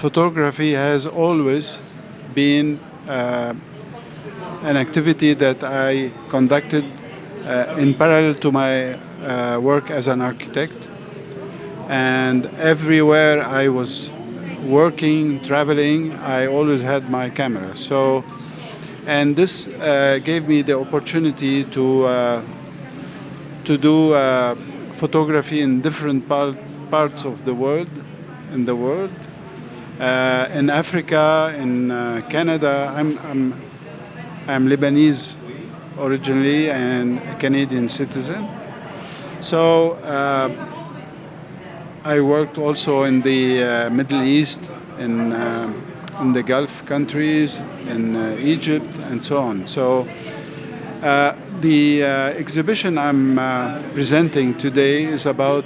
photography has always been an activity that I conducted in parallel to my work as an architect. And everywhere I was working, traveling, I always had my camera. So, and this gave me the opportunity to do photography in different parts of the world, in Africa, in Canada. I'm Lebanese originally and a Canadian citizen. So I worked also in the Middle East, in the Gulf countries, in Egypt, and so on. So the exhibition I'm presenting today is about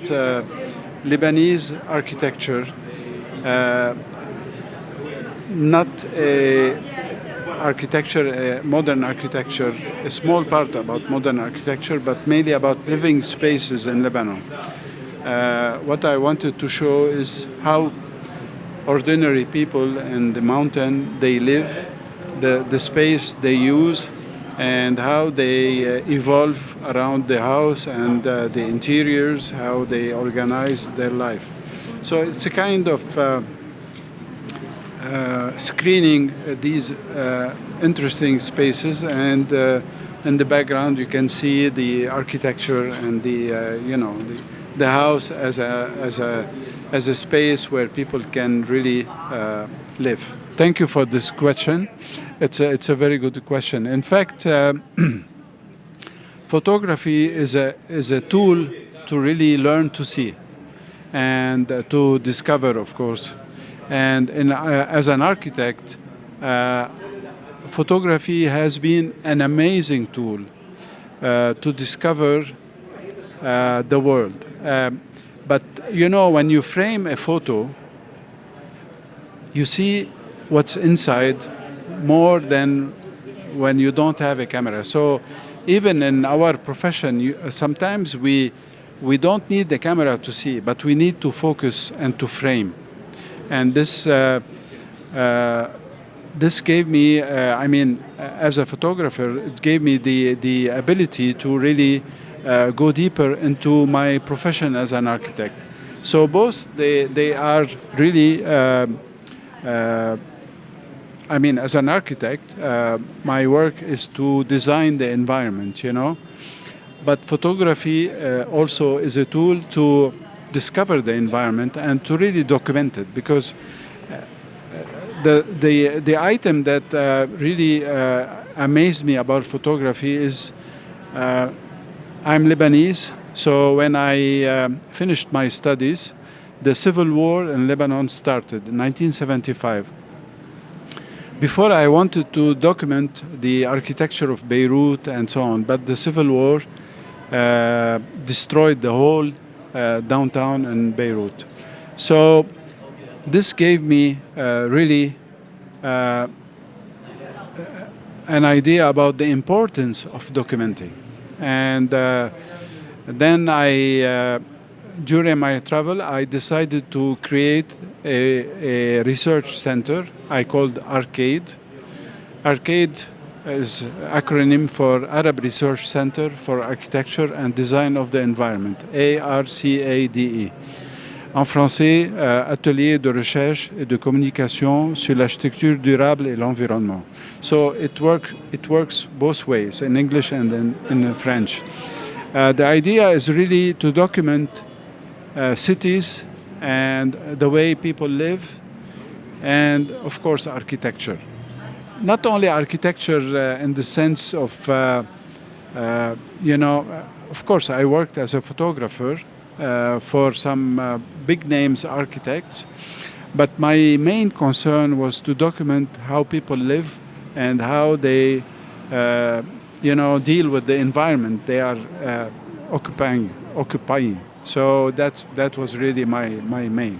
Lebanese architecture, not modern architecture, a small part about modern architecture, but mainly about living spaces in Lebanon. What I wanted to show is how ordinary people in the mountain, they live, the space they use, and how they evolve around the house and the interiors, how they organize their life. So it's a kind of screening these interesting spaces, and in the background you can see the architecture and the house as a space where people can really live. Thank you for this question. It's a very good question. In fact, photography is a tool to really learn to see and to discover, of course. And as an architect, photography has been an amazing tool to discover the world. But when you frame a photo, you see what's inside more than when you don't have a camera. So even in our profession, sometimes we don't need the camera to see, but we need to focus and to frame. And this gave me, as a photographer, it gave me the ability to really go deeper into my profession as an architect. So both they are really, as an architect, my work is to design the environment, But photography also is a tool to discover the environment and to really document it, because the item that really amazed me about photography is I'm Lebanese, so when I finished my studies, the civil war in Lebanon started in 1975. Before, I wanted to document the architecture of Beirut and so on, but the civil war destroyed the whole downtown in Beirut. So this gave me really an idea about the importance of documenting. And then during my travel, I decided to create a research center I called ARCADE. ARCADE is acronym for Arab Research Center for Architecture and Design of the Environment, ARCADE. En français, Atelier de recherche et de communication sur l'architecture durable et l'environnement. So it works both ways, in English and in French. The idea is really to document cities and the way people live, and of course architecture. Not only architecture in the sense of, of course I worked as a photographer for some big names architects, but my main concern was to document how people live and how they deal with the environment they are occupying. So that was really my main.